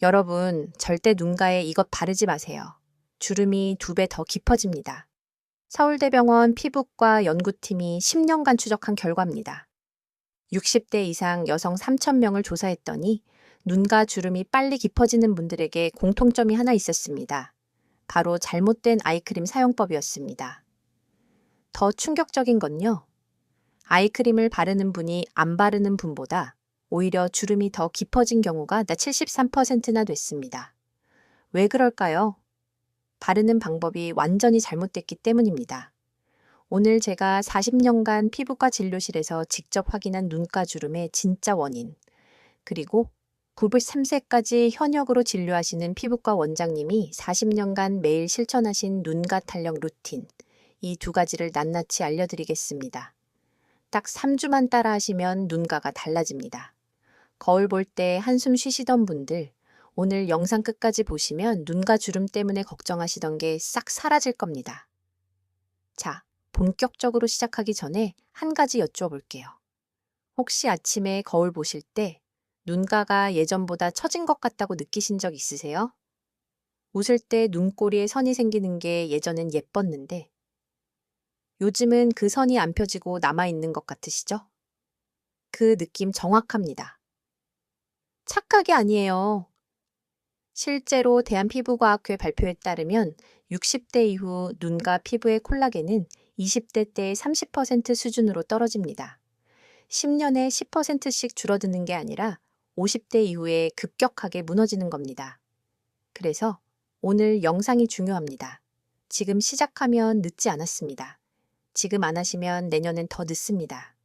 여러분, 절대 눈가에 이것 바르지 마세요. 주름이 2배 더 깊어집니다. 서울대병원 피부과 연구팀이 10년간 추적한 결과입니다. 60대 이상 여성 3,000명을 조사했더니 눈가 주름이 빨리 깊어지는 분들에게 공통점이 하나 있었습니다. 바로 잘못된 아이크림 사용법이었습니다. 더 충격적인 건요. 아이크림을 바르는 분이 안 바르는 분보다 오히려 주름이 더 깊어진 경우가 73%나 됐습니다. 왜 그럴까요? 바르는 방법이 완전히 잘못됐기 때문입니다. 오늘 제가 40년간 피부과 진료실에서 직접 확인한 눈가 주름의 진짜 원인, 그리고 93세까지 현역으로 진료하시는 피부과 원장님이 40년간 매일 실천하신 눈가 탄력 루틴, 이 2가지를 낱낱이 알려드리겠습니다. 딱 3주만 따라 하시면 눈가가 달라집니다. 거울 볼 때 한숨 쉬시던 분들, 오늘 영상 끝까지 보시면 눈가 주름 때문에 걱정하시던 게 싹 사라질 겁니다. 자, 본격적으로 시작하기 전에 한 가지 여쭤볼게요. 혹시 아침에 거울 보실 때 눈가가 예전보다 처진 것 같다고 느끼신 적 있으세요? 웃을 때 눈꼬리에 선이 생기는 게 예전엔 예뻤는데 요즘은 그 선이 안 펴지고 남아있는 것 같으시죠? 그 느낌 정확합니다. 착각이 아니에요. 실제로 대한피부과학회 발표에 따르면 60대 이후 눈가 피부의 콜라겐은 20대 때의 30% 수준으로 떨어집니다. 10년에 10%씩 줄어드는 게 아니라 50대 이후에 급격하게 무너지는 겁니다. 그래서 오늘 영상이 중요합니다. 지금 시작하면 늦지 않았습니다. 지금 안 하시면 내년엔 더 늦습니다.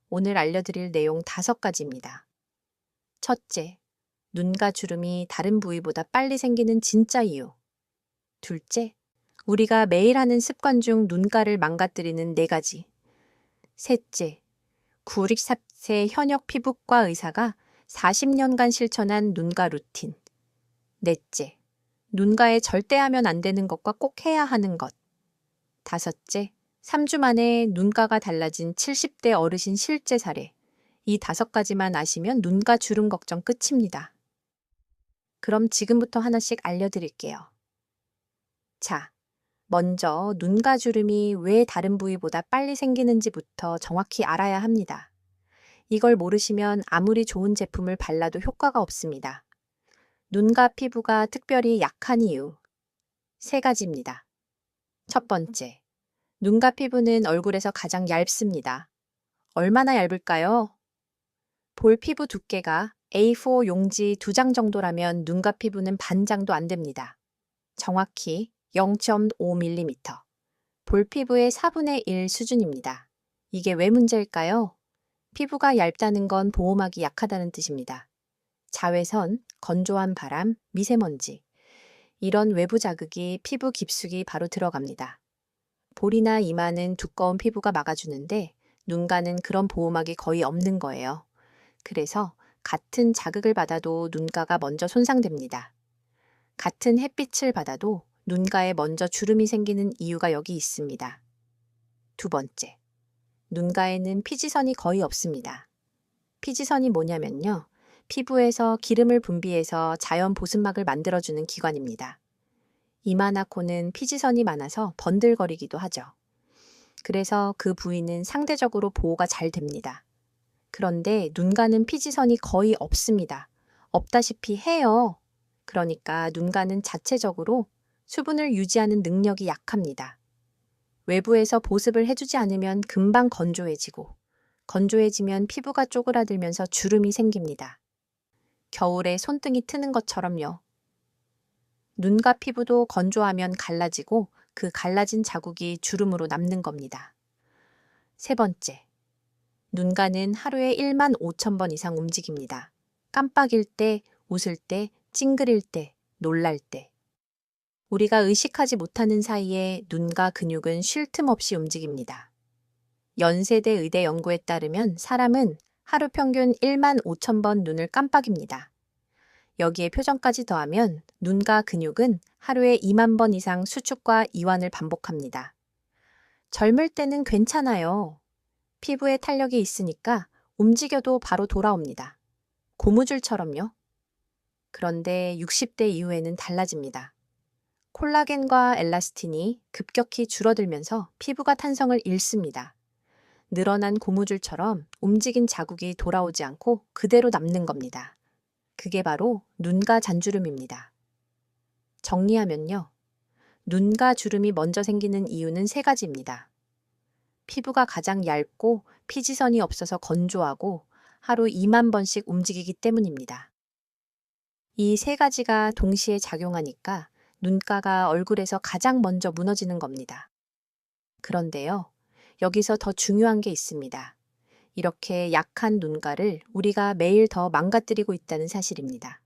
오늘 알려드릴 내용 5가지입니다. 첫째, 눈가 주름이 다른 부위보다 빨리 생기는 진짜 이유. 둘째, 우리가 매일 하는 습관 중 눈가를 망가뜨리는 4가지. 셋째, 94세 현역 피부과 의사가 40년간 실천한 눈가 루틴. 넷째, 눈가에 절대 하면 안 되는 것과 꼭 해야 하는 것. 5째, 3주 만에 눈가가 달라진 70대 어르신 실제 사례. 이 5가지만 아시면 눈가 주름 걱정 끝입니다. 그럼 지금부터 하나씩 알려드릴게요. 자, 먼저 눈가 주름이 왜 다른 부위보다 빨리 생기는지부터 정확히 알아야 합니다. 이걸 모르시면 아무리 좋은 제품을 발라도 효과가 없습니다. 눈가 피부가 특별히 약한 이유 3가지입니다. 첫 번째, 눈가 피부는 얼굴에서 가장 얇습니다. 얼마나 얇을까요? 볼 피부 두께가 A4 용지 2장 정도라면 눈가 피부는 반장도 안 됩니다. 정확히 0.5mm. 볼 피부의 4분의 1 수준입니다. 이게 왜 문제일까요? 피부가 얇다는 건 보호막이 약하다는 뜻입니다. 자외선, 건조한 바람, 미세먼지. 이런 외부 자극이 피부 깊숙이 바로 들어갑니다. 볼이나 이마는 두꺼운 피부가 막아주는데 눈가는 그런 보호막이 거의 없는 거예요. 그래서 같은 자극을 받아도 눈가가 먼저 손상됩니다. 같은 햇빛을 받아도 눈가에 먼저 주름이 생기는 이유가 여기 있습니다. 두 번째, 눈가에는 피지선이 거의 없습니다. 피지선이 뭐냐면요. 피부에서 기름을 분비해서 자연 보습막을 만들어주는 기관입니다. 이마나 코는 피지선이 많아서 번들거리기도 하죠. 그래서 그 부위는 상대적으로 보호가 잘 됩니다. 그런데 눈가는 피지선이 거의 없습니다. 없다시피 해요. 그러니까 눈가는 자체적으로 수분을 유지하는 능력이 약합니다. 외부에서 보습을 해주지 않으면 금방 건조해지고, 건조해지면 피부가 쪼그라들면서 주름이 생깁니다. 겨울에 손등이 트는 것처럼요. 눈가 피부도 건조하면 갈라지고 그 갈라진 자국이 주름으로 남는 겁니다. 세 번째, 눈가는 하루에 15,000번 이상 움직입니다. 깜빡일 때, 웃을 때, 찡그릴 때, 놀랄 때. 우리가 의식하지 못하는 사이에 눈가 근육은 쉴 틈 없이 움직입니다. 연세대 의대 연구에 따르면 사람은 하루 평균 15,000번 눈을 깜빡입니다. 여기에 표정까지 더하면 눈가 근육은 하루에 2만 번 이상 수축과 이완을 반복합니다. 젊을 때는 괜찮아요. 피부에 탄력이 있으니까 움직여도 바로 돌아옵니다. 고무줄처럼요. 그런데 60대 이후에는 달라집니다. 콜라겐과 엘라스틴이 급격히 줄어들면서 피부가 탄성을 잃습니다. 늘어난 고무줄처럼 움직인 자국이 돌아오지 않고 그대로 남는 겁니다. 그게 바로 눈가 잔주름입니다. 정리하면요. 눈가 주름이 먼저 생기는 이유는 세 가지입니다. 피부가 가장 얇고 피지선이 없어서 건조하고 하루 2만 번씩 움직이기 때문입니다. 이 세 가지가 동시에 작용하니까 눈가가 얼굴에서 가장 먼저 무너지는 겁니다. 그런데요, 여기서 더 중요한 게 있습니다. 이렇게 약한 눈가를 우리가 매일 더 망가뜨리고 있다는 사실입니다.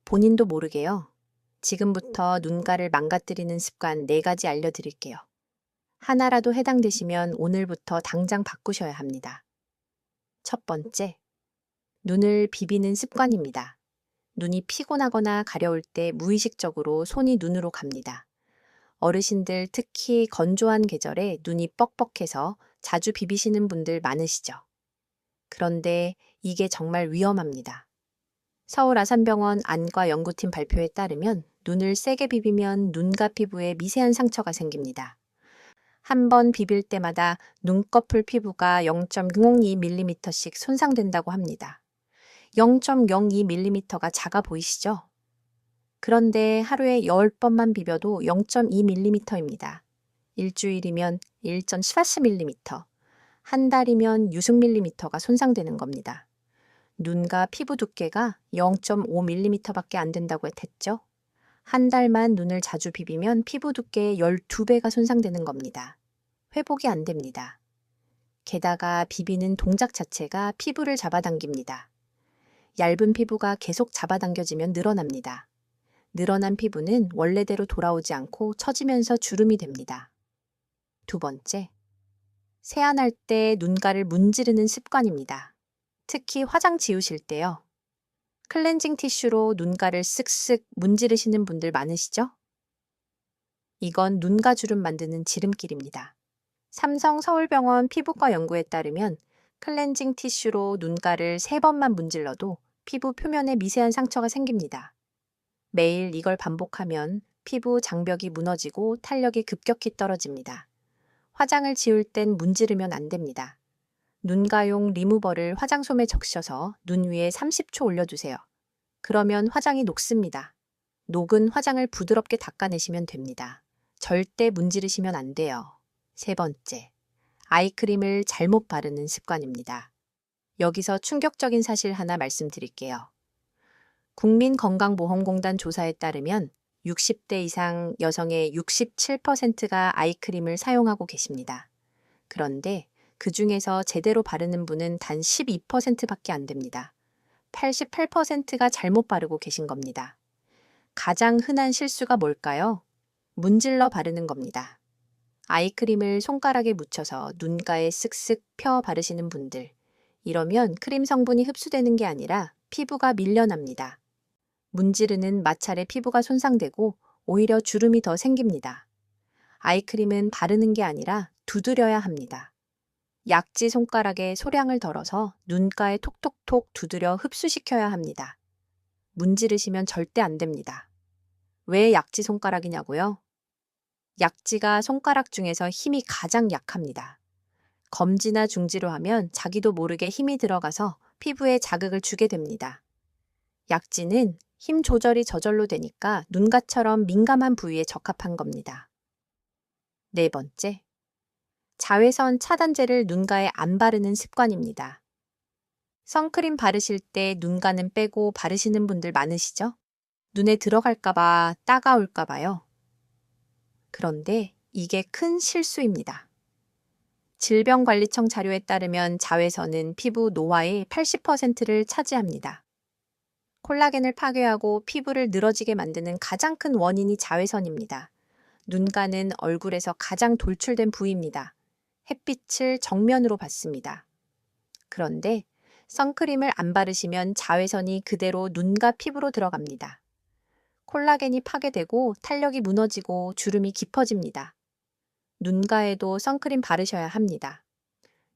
본인도 모르게요. 지금부터 눈가를 망가뜨리는 습관 4가지 알려드릴게요. 하나라도 해당되시면 오늘부터 당장 바꾸셔야 합니다. 첫 번째, 눈을 비비는 습관입니다. 눈이 피곤하거나 가려울 때 무의식적으로 손이 눈으로 갑니다. 어르신들 특히 건조한 계절에 눈이 뻑뻑해서 자주 비비시는 분들 많으시죠? 그런데 이게 정말 위험합니다. 서울 아산병원 안과 연구팀 발표에 따르면 눈을 세게 비비면 눈가 피부에 미세한 상처가 생깁니다. 한 번 비빌 때마다 눈꺼풀 피부가 0.002mm씩 손상된다고 합니다. 0.02mm가 작아 보이시죠? 그런데 하루에 10번만 비벼도 0.2mm입니다. 일주일이면 1.14mm, 한 달이면 6mm가 손상되는 겁니다. 눈과 피부 두께가 0.5mm밖에 안 된다고 했죠? 한 달만 눈을 자주 비비면 피부 두께의 12배가 손상되는 겁니다. 회복이 안 됩니다. 게다가 비비는 동작 자체가 피부를 잡아당깁니다. 얇은 피부가 계속 잡아당겨지면 늘어납니다. 늘어난 피부는 원래대로 돌아오지 않고 처지면서 주름이 됩니다. 두 번째, 세안할 때 눈가를 문지르는 습관입니다. 특히 화장 지우실 때요. 클렌징 티슈로 눈가를 쓱쓱 문지르시는 분들 많으시죠? 이건 눈가 주름 만드는 지름길입니다. 삼성 서울병원 피부과 연구에 따르면 클렌징 티슈로 눈가를 3번만 문질러도 피부 표면에 미세한 상처가 생깁니다. 매일 이걸 반복하면 피부 장벽이 무너지고 탄력이 급격히 떨어집니다. 화장을 지울 땐 문지르면 안 됩니다. 눈가용 리무버를 화장솜에 적셔서 눈 위에 30초 올려두세요. 그러면 화장이 녹습니다. 녹은 화장을 부드럽게 닦아내시면 됩니다. 절대 문지르시면 안 돼요. 세 번째, 아이크림을 잘못 바르는 습관입니다. 여기서 충격적인 사실 하나 말씀드릴게요. 국민건강보험공단 조사에 따르면 60대 이상 여성의 67%가 아이크림을 사용하고 계십니다. 그런데 그 중에서 제대로 바르는 분은 단 12%밖에 안 됩니다. 88%가 잘못 바르고 계신 겁니다. 가장 흔한 실수가 뭘까요? 문질러 바르는 겁니다. 아이크림을 손가락에 묻혀서 눈가에 쓱쓱 펴 바르시는 분들. 이러면 크림 성분이 흡수되는 게 아니라 피부가 밀려납니다. 문지르는 마찰에 피부가 손상되고 오히려 주름이 더 생깁니다. 아이크림은 바르는 게 아니라 두드려야 합니다. 약지 손가락에 소량을 덜어서 눈가에 톡톡톡 두드려 흡수시켜야 합니다. 문지르시면 절대 안 됩니다. 왜 약지 손가락이냐고요? 약지가 손가락 중에서 힘이 가장 약합니다. 검지나 중지로 하면 자기도 모르게 힘이 들어가서 피부에 자극을 주게 됩니다. 약지는 힘 조절이 저절로 되니까 눈가처럼 민감한 부위에 적합한 겁니다. 네 번째, 자외선 차단제를 눈가에 안 바르는 습관입니다. 선크림 바르실 때 눈가는 빼고 바르시는 분들 많으시죠? 눈에 들어갈까봐 따가울까봐요. 그런데 이게 큰 실수입니다. 질병관리청 자료에 따르면 자외선은 피부 노화의 80%를 차지합니다. 콜라겐을 파괴하고 피부를 늘어지게 만드는 가장 큰 원인이 자외선입니다. 눈가는 얼굴에서 가장 돌출된 부위입니다. 햇빛을 정면으로 받습니다. 그런데 선크림을 안 바르시면 자외선이 그대로 눈과 피부로 들어갑니다. 콜라겐이 파괴되고 탄력이 무너지고 주름이 깊어집니다. 눈가에도 선크림 바르셔야 합니다.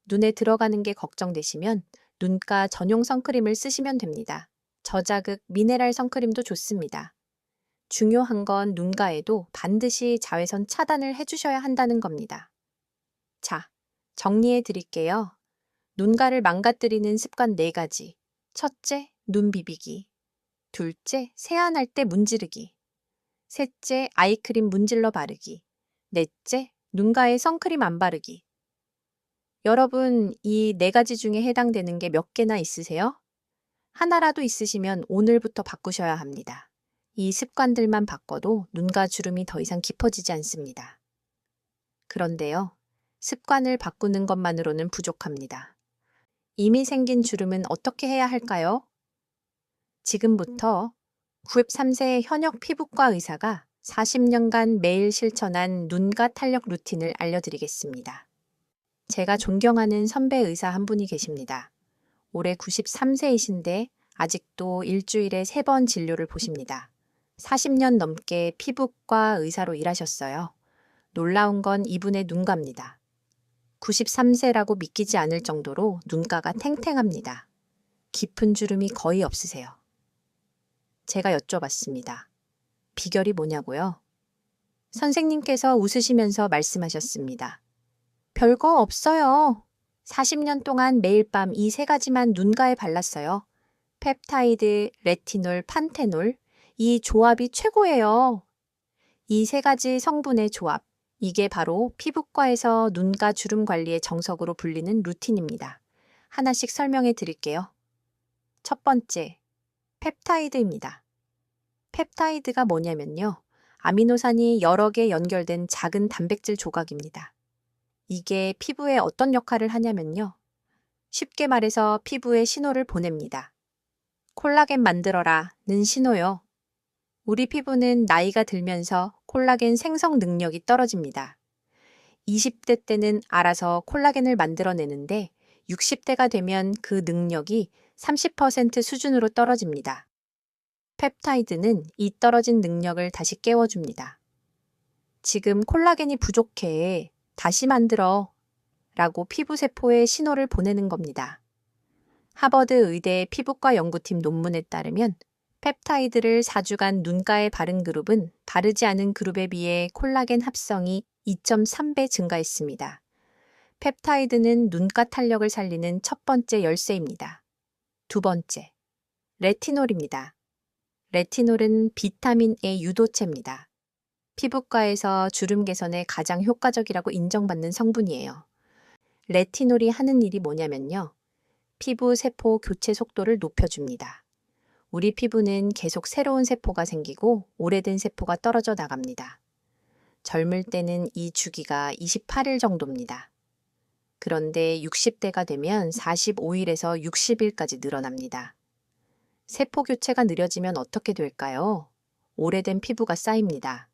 눈에 들어가는 게 걱정되시면 눈가 전용 선크림을 쓰시면 됩니다. 저자극 미네랄 선크림도 좋습니다. 중요한 건 눈가에도 반드시 자외선 차단을 해주셔야 한다는 겁니다. 자, 정리해 드릴게요. 눈가를 망가뜨리는 습관 4가지. 첫째, 눈 비비기. 둘째, 세안할 때 문지르기. 셋째, 아이크림 문질러 바르기. 넷째, 눈가에 선크림 안 바르기. 여러분, 이 4가지 중에 해당되는 게 몇 개나 있으세요? 하나라도 있으시면 오늘부터 바꾸셔야 합니다. 이 습관들만 바꿔도 눈가 주름이 더 이상 깊어지지 않습니다. 그런데요, 습관을 바꾸는 것만으로는 부족합니다. 이미 생긴 주름은 어떻게 해야 할까요? 지금부터 93세 현역 피부과 의사가 40년간 매일 실천한 눈가 탄력 루틴을 알려드리겠습니다. 제가 존경하는 선배 의사 한 분이 계십니다. 올해 93세이신데 아직도 일주일에 3번 진료를 보십니다. 40년 넘게 피부과 의사로 일하셨어요. 놀라운 건 이분의 눈가입니다. 93세라고 믿기지 않을 정도로 눈가가 탱탱합니다. 깊은 주름이 거의 없으세요. 제가 여쭤봤습니다. 비결이 뭐냐고요? 선생님께서 웃으시면서 말씀하셨습니다. 별거 없어요. 40년 동안 매일 밤 이 3가지만 눈가에 발랐어요. 펩타이드, 레티놀, 판테놀. 이 조합이 최고예요. 이 3가지 성분의 조합. 이게 바로 피부과에서 눈가 주름 관리의 정석으로 불리는 루틴입니다. 하나씩 설명해 드릴게요. 첫 번째, 펩타이드입니다. 펩타이드가 뭐냐면요. 아미노산이 여러 개 연결된 작은 단백질 조각입니다. 이게 피부에 어떤 역할을 하냐면요. 쉽게 말해서 피부에 신호를 보냅니다. 콜라겐 만들어라는 신호요. 우리 피부는 나이가 들면서 콜라겐 생성 능력이 떨어집니다. 20대 때는 알아서 콜라겐을 만들어내는데 60대가 되면 그 능력이 30% 수준으로 떨어집니다. 펩타이드는 이 떨어진 능력을 다시 깨워줍니다. 지금 콜라겐이 부족해. 다시 만들어. 라고 피부세포에 신호를 보내는 겁니다. 하버드 의대 피부과 연구팀 논문에 따르면 펩타이드를 4주간 눈가에 바른 그룹은 바르지 않은 그룹에 비해 콜라겐 합성이 2.3배 증가했습니다. 펩타이드는 눈가 탄력을 살리는 첫 번째 열쇠입니다. 두 번째, 레티놀입니다. 레티놀은 비타민 A 유도체입니다. 피부과에서 주름 개선에 가장 효과적이라고 인정받는 성분이에요. 레티놀이 하는 일이 뭐냐면요. 피부 세포 교체 속도를 높여줍니다. 우리 피부는 계속 새로운 세포가 생기고 오래된 세포가 떨어져 나갑니다. 젊을 때는 이 주기가 28일 정도입니다. 그런데 60대가 되면 45일에서 60일까지 늘어납니다. 세포 교체가 느려지면 어떻게 될까요? 오래된 피부가 쌓입니다.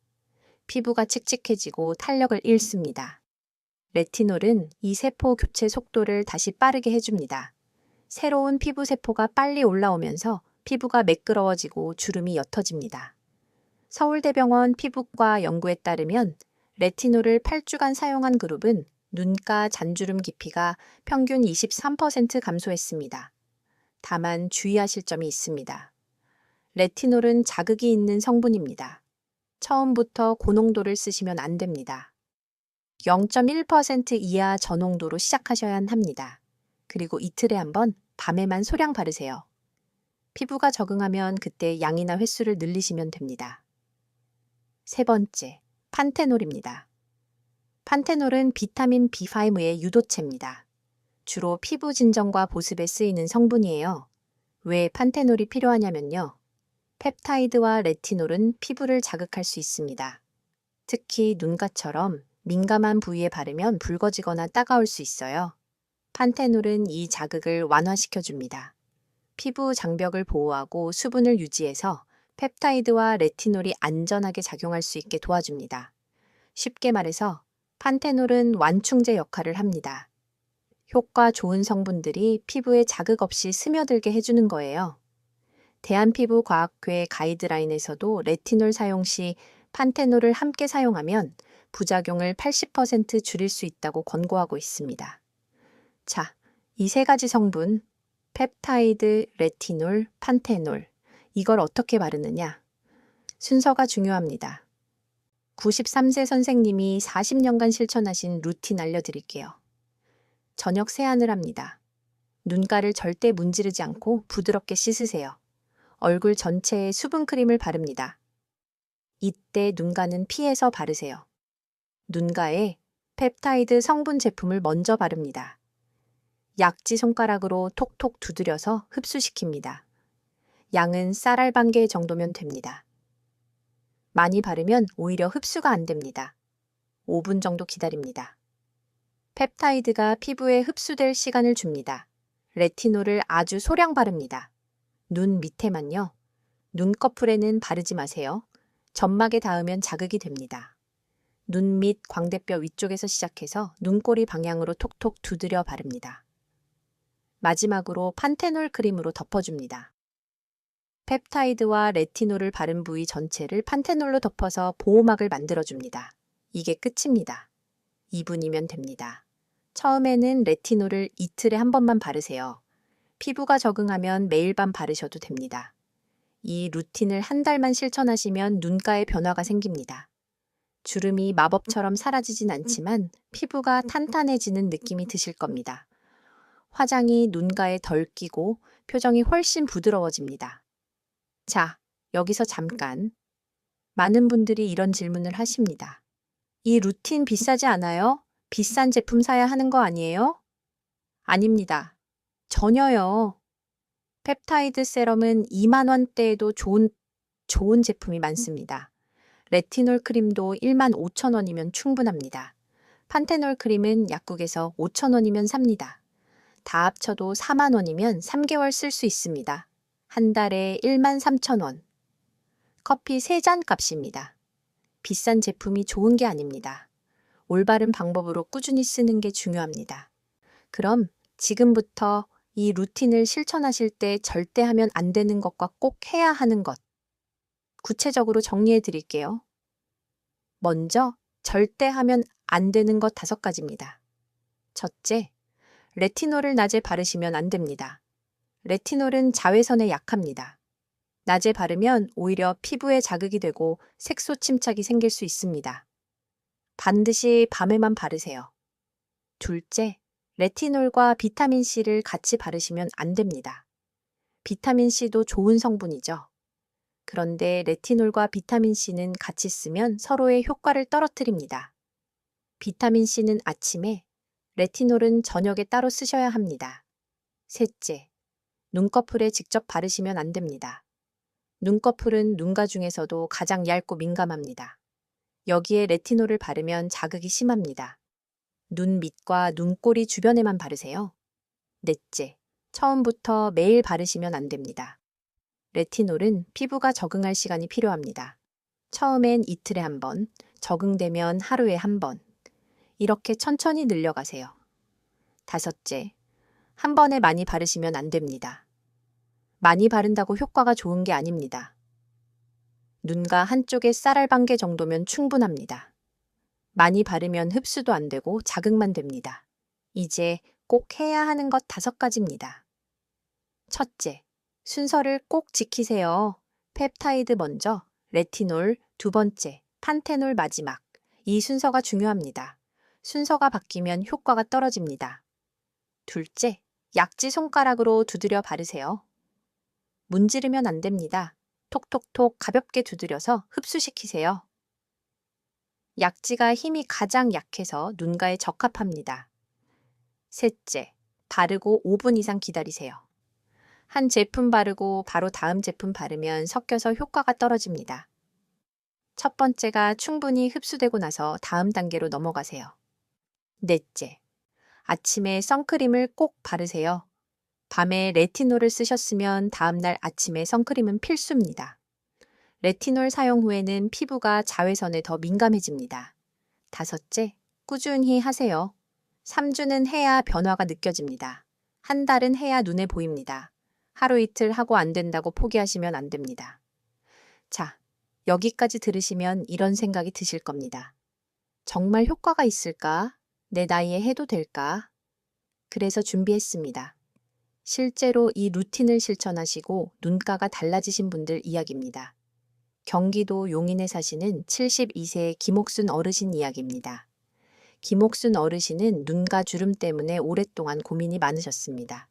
피부가 칙칙해지고 탄력을 잃습니다. 레티놀은 이 세포 교체 속도를 다시 빠르게 해줍니다. 새로운 피부 세포가 빨리 올라오면서 피부가 매끄러워지고 주름이 옅어집니다. 서울대병원 피부과 연구에 따르면 레티놀을 8주간 사용한 그룹은 눈가 잔주름 깊이가 평균 23% 감소했습니다. 다만 주의하실 점이 있습니다. 레티놀은 자극이 있는 성분입니다. 처음부터 고농도를 쓰시면 안 됩니다. 0.1% 이하 저농도로 시작하셔야 합니다. 그리고 이틀에 한 번 밤에만 소량 바르세요. 피부가 적응하면 그때 양이나 횟수를 늘리시면 됩니다. 세 번째, 판테놀입니다. 판테놀은 비타민 B5의 유도체입니다. 주로 피부 진정과 보습에 쓰이는 성분이에요. 왜 판테놀이 필요하냐면요. 펩타이드와 레티놀은 피부를 자극할 수 있습니다. 특히 눈가처럼 민감한 부위에 바르면 붉어지거나 따가울 수 있어요. 판테놀은 이 자극을 완화시켜줍니다. 피부 장벽을 보호하고 수분을 유지해서 펩타이드와 레티놀이 안전하게 작용할 수 있게 도와줍니다. 쉽게 말해서 판테놀은 완충제 역할을 합니다. 효과 좋은 성분들이 피부에 자극 없이 스며들게 해주는 거예요. 대한피부과학회 가이드라인에서도 레티놀 사용 시 판테놀을 함께 사용하면 부작용을 80% 줄일 수 있다고 권고하고 있습니다. 자, 이 3가지 성분 펩타이드, 레티놀, 판테놀. 이걸 어떻게 바르느냐? 순서가 중요합니다. 93세 선생님이 40년간 실천하신 루틴 알려드릴게요. 저녁 세안을 합니다. 눈가를 절대 문지르지 않고 부드럽게 씻으세요. 얼굴 전체에 수분 크림을 바릅니다. 이때 눈가는 피해서 바르세요. 눈가에 펩타이드 성분 제품을 먼저 바릅니다. 약지 손가락으로 톡톡 두드려서 흡수시킵니다. 양은 쌀알 반 개 정도면 됩니다. 많이 바르면 오히려 흡수가 안 됩니다. 5분 정도 기다립니다. 펩타이드가 피부에 흡수될 시간을 줍니다. 레티놀을 아주 소량 바릅니다. 눈 밑에만요. 눈꺼풀에는 바르지 마세요. 점막에 닿으면 자극이 됩니다. 눈 밑 광대뼈 위쪽에서 시작해서 눈꼬리 방향으로 톡톡 두드려 바릅니다. 마지막으로 판테놀 크림으로 덮어줍니다. 펩타이드와 레티놀을 바른 부위 전체를 판테놀로 덮어서 보호막을 만들어줍니다. 이게 끝입니다. 2분이면 됩니다. 처음에는 레티놀을 이틀에 한 번만 바르세요. 피부가 적응하면 매일 밤 바르셔도 됩니다. 이 루틴을 한 달만 실천하시면 눈가에 변화가 생깁니다. 주름이 마법처럼 사라지진 않지만 피부가 탄탄해지는 느낌이 드실 겁니다. 화장이 눈가에 덜 끼고 표정이 훨씬 부드러워집니다. 자, 여기서 잠깐. 많은 분들이 이런 질문을 하십니다. 이 루틴 비싸지 않아요? 비싼 제품 사야 하는 거 아니에요? 아닙니다. 전혀요. 펩타이드 세럼은 2만 원대에도 좋은 제품이 많습니다. 레티놀 크림도 1만 5천 원이면 충분합니다. 판테놀 크림은 약국에서 5천 원이면 삽니다. 다 합쳐도 4만 원이면 3개월 쓸 수 있습니다. 한 달에 1만 3천 원. 커피 3잔 값입니다. 비싼 제품이 좋은 게 아닙니다. 올바른 방법으로 꾸준히 쓰는 게 중요합니다. 그럼 지금부터 이 루틴을 실천하실 때 절대 하면 안 되는 것과 꼭 해야 하는 것. 구체적으로 정리해 드릴게요. 먼저 절대 하면 안 되는 것 5가지입니다. 첫째, 레티놀을 낮에 바르시면 안 됩니다. 레티놀은 자외선에 약합니다. 낮에 바르면 오히려 피부에 자극이 되고 색소 침착이 생길 수 있습니다. 반드시 밤에만 바르세요. 둘째, 레티놀과 비타민C를 같이 바르시면 안 됩니다. 비타민C도 좋은 성분이죠. 그런데 레티놀과 비타민C는 같이 쓰면 서로의 효과를 떨어뜨립니다. 비타민C는 아침에, 레티놀은 저녁에 따로 쓰셔야 합니다. 셋째, 눈꺼풀에 직접 바르시면 안 됩니다. 눈꺼풀은 눈가 중에서도 가장 얇고 민감합니다. 여기에 레티놀을 바르면 자극이 심합니다. 눈 밑과 눈꼬리 주변에만 바르세요. 넷째, 처음부터 매일 바르시면 안 됩니다. 레티놀은 피부가 적응할 시간이 필요합니다. 처음엔 이틀에 한 번, 적응되면 하루에 한 번. 이렇게 천천히 늘려가세요. 다섯째, 한 번에 많이 바르시면 안 됩니다. 많이 바른다고 효과가 좋은 게 아닙니다. 눈가 한쪽에 쌀알 반 개 정도면 충분합니다. 많이 바르면 흡수도 안 되고 자극만 됩니다. 이제 꼭 해야 하는 것 5가지입니다. 첫째, 순서를 꼭 지키세요. 펩타이드 먼저, 레티놀 2번째, 판테놀 마지막. 이 순서가 중요합니다. 순서가 바뀌면 효과가 떨어집니다. 둘째, 약지 손가락으로 두드려 바르세요. 문지르면 안 됩니다. 톡톡톡 가볍게 두드려서 흡수시키세요. 약지가 힘이 가장 약해서 눈가에 적합합니다. 셋째, 바르고 5분 이상 기다리세요. 한 제품 바르고 바로 다음 제품 바르면 섞여서 효과가 떨어집니다. 첫 번째가 충분히 흡수되고 나서 다음 단계로 넘어가세요. 넷째, 아침에 선크림을 꼭 바르세요. 밤에 레티놀을 쓰셨으면 다음날 아침에 선크림은 필수입니다. 레티놀 사용 후에는 피부가 자외선에 더 민감해집니다. 다섯째, 꾸준히 하세요. 3주는 해야 변화가 느껴집니다. 한 달은 해야 눈에 보입니다. 하루 이틀 하고 안 된다고 포기하시면 안 됩니다. 자, 여기까지 들으시면 이런 생각이 드실 겁니다. 정말 효과가 있을까? 내 나이에 해도 될까? 그래서 준비했습니다. 실제로 이 루틴을 실천하시고 눈가가 달라지신 분들 이야기입니다. 경기도 용인에 사시는 72세 김옥순 어르신 이야기입니다. 김옥순 어르신은 눈가 주름 때문에 오랫동안 고민이 많으셨습니다.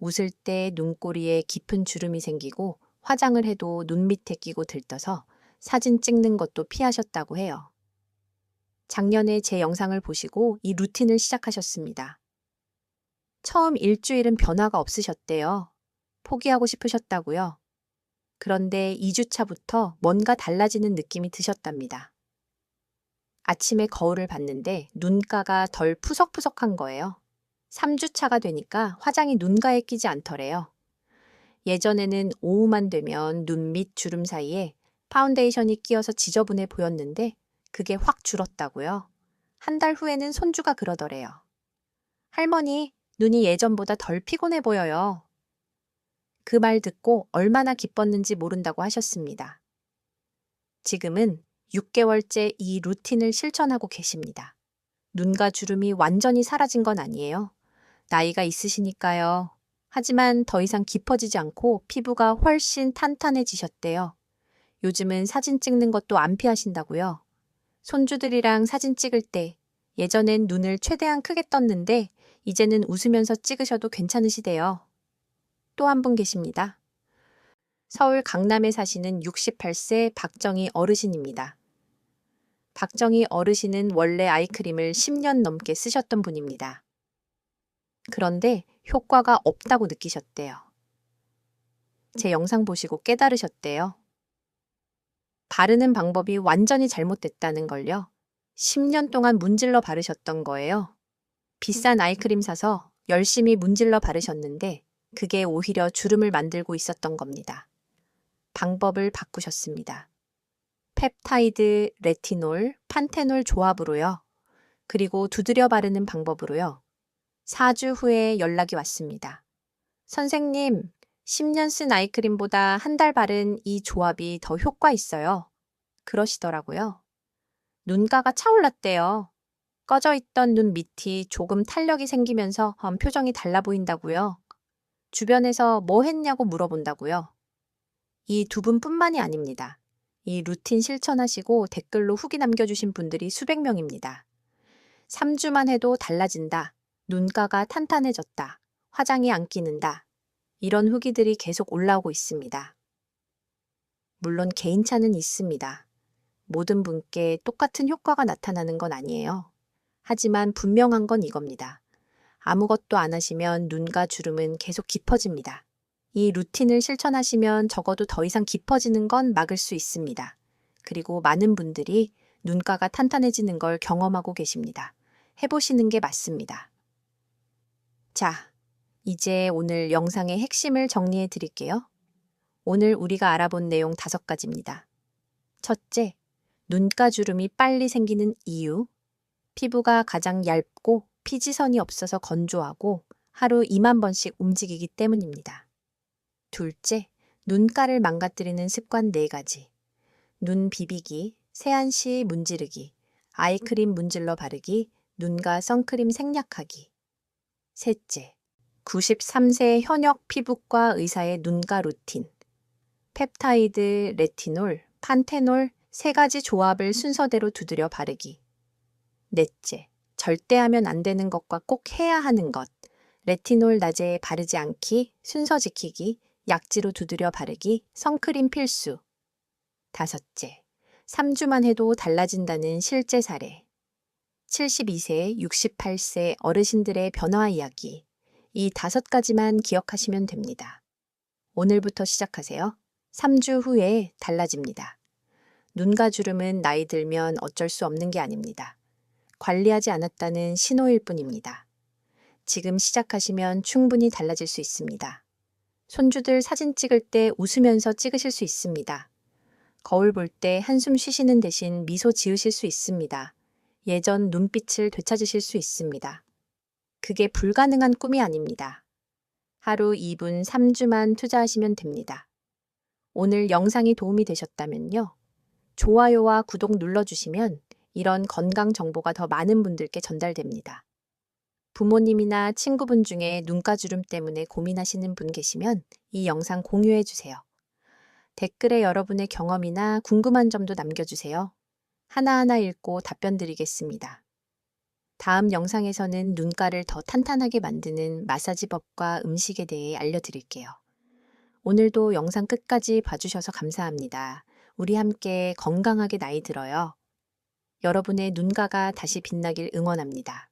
웃을 때 눈꼬리에 깊은 주름이 생기고 화장을 해도 눈 밑에 끼고 들떠서 사진 찍는 것도 피하셨다고 해요. 작년에 제 영상을 보시고 이 루틴을 시작하셨습니다. 처음 일주일은 변화가 없으셨대요. 포기하고 싶으셨다고요. 그런데 2주차부터 뭔가 달라지는 느낌이 드셨답니다. 아침에 거울을 봤는데 눈가가 덜 푸석푸석한 거예요. 3주차가 되니까 화장이 눈가에 끼지 않더래요. 예전에는 오후만 되면 눈 밑 주름 사이에 파운데이션이 끼어서 지저분해 보였는데 그게 확 줄었다고요. 한 달 후에는 손주가 그러더래요. 할머니, 눈이 예전보다 덜 피곤해 보여요. 그 말 듣고 얼마나 기뻤는지 모른다고 하셨습니다. 지금은 6개월째 이 루틴을 실천하고 계십니다. 눈가 주름이 완전히 사라진 건 아니에요. 나이가 있으시니까요. 하지만 더 이상 깊어지지 않고 피부가 훨씬 탄탄해지셨대요. 요즘은 사진 찍는 것도 안 피하신다고요. 손주들이랑 사진 찍을 때 예전엔 눈을 최대한 크게 떴는데 이제는 웃으면서 찍으셔도 괜찮으시대요. 또 한 분 계십니다. 서울 강남에 사시는 68세 박정희 어르신입니다. 박정희 어르신은 원래 아이크림을 10년 넘게 쓰셨던 분입니다. 그런데 효과가 없다고 느끼셨대요. 제 영상 보시고 깨달으셨대요. 바르는 방법이 완전히 잘못됐다는 걸요. 10년 동안 문질러 바르셨던 거예요. 비싼 아이크림 사서 열심히 문질러 바르셨는데 그게 오히려 주름을 만들고 있었던 겁니다. 방법을 바꾸셨습니다. 펩타이드, 레티놀, 판테놀 조합으로요. 그리고 두드려 바르는 방법으로요. 4주 후에 연락이 왔습니다. 선생님, 10년 쓴 아이크림보다 한 달 바른 이 조합이 더 효과 있어요. 그러시더라고요. 눈가가 차올랐대요. 꺼져 있던 눈 밑이 조금 탄력이 생기면서 표정이 달라 보인다고요. 주변에서 뭐 했냐고 물어본다고요. 이 두 분뿐만이 아닙니다. 이 루틴 실천하시고 댓글로 후기 남겨주신 분들이 수백 명입니다. 3주만 해도 달라진다. 눈가가 탄탄해졌다. 화장이 안 끼는다. 이런 후기들이 계속 올라오고 있습니다. 물론 개인차는 있습니다. 모든 분께 똑같은 효과가 나타나는 건 아니에요. 하지만 분명한 건 이겁니다. 아무것도 안 하시면 눈가 주름은 계속 깊어집니다. 이 루틴을 실천하시면 적어도 더 이상 깊어지는 건 막을 수 있습니다. 그리고 많은 분들이 눈가가 탄탄해지는 걸 경험하고 계십니다. 해보시는 게 맞습니다. 자, 이제 오늘 영상의 핵심을 정리해 드릴게요. 오늘 우리가 알아본 내용 5가지입니다. 첫째, 눈가 주름이 빨리 생기는 이유. 피부가 가장 얇고 피지선이 없어서 건조하고 하루 2만 번씩 움직이기 때문입니다. 둘째, 눈가를 망가뜨리는 습관 4가지. 눈 비비기, 세안 시 문지르기, 아이크림 문질러 바르기, 눈가 선크림 생략하기. 셋째, 93세 현역 피부과 의사의 눈가 루틴. 펩타이드, 레티놀, 판테놀 3가지 조합을 순서대로 두드려 바르기. 넷째, 절대 하면 안 되는 것과 꼭 해야 하는 것. 레티놀 낮에 바르지 않기, 순서 지키기, 약지로 두드려 바르기, 선크림 필수. 다섯째, 3주만 해도 달라진다는 실제 사례. 72세, 68세 어르신들의 변화 이야기. 이 5가지만 기억하시면 됩니다. 오늘부터 시작하세요. 3주 후에 달라집니다. 눈가 주름은 나이 들면 어쩔 수 없는 게 아닙니다. 관리하지 않았다는 신호일 뿐입니다. 지금 시작하시면 충분히 달라질 수 있습니다. 손주들 사진 찍을 때 웃으면서 찍으실 수 있습니다. 거울 볼 때 한숨 쉬시는 대신 미소 지으실 수 있습니다. 예전 눈빛을 되찾으실 수 있습니다. 그게 불가능한 꿈이 아닙니다. 하루 2분 3주만 투자하시면 됩니다. 오늘 영상이 도움이 되셨다면요. 좋아요와 구독 눌러주시면 이런 건강 정보가 더 많은 분들께 전달됩니다. 부모님이나 친구분 중에 눈가주름 때문에 고민하시는 분 계시면 이 영상 공유해 주세요. 댓글에 여러분의 경험이나 궁금한 점도 남겨주세요. 하나하나 읽고 답변 드리겠습니다. 다음 영상에서는 눈가를 더 탄탄하게 만드는 마사지법과 음식에 대해 알려드릴게요. 오늘도 영상 끝까지 봐주셔서 감사합니다. 우리 함께 건강하게 나이 들어요. 여러분의 눈가가 다시 빛나길 응원합니다.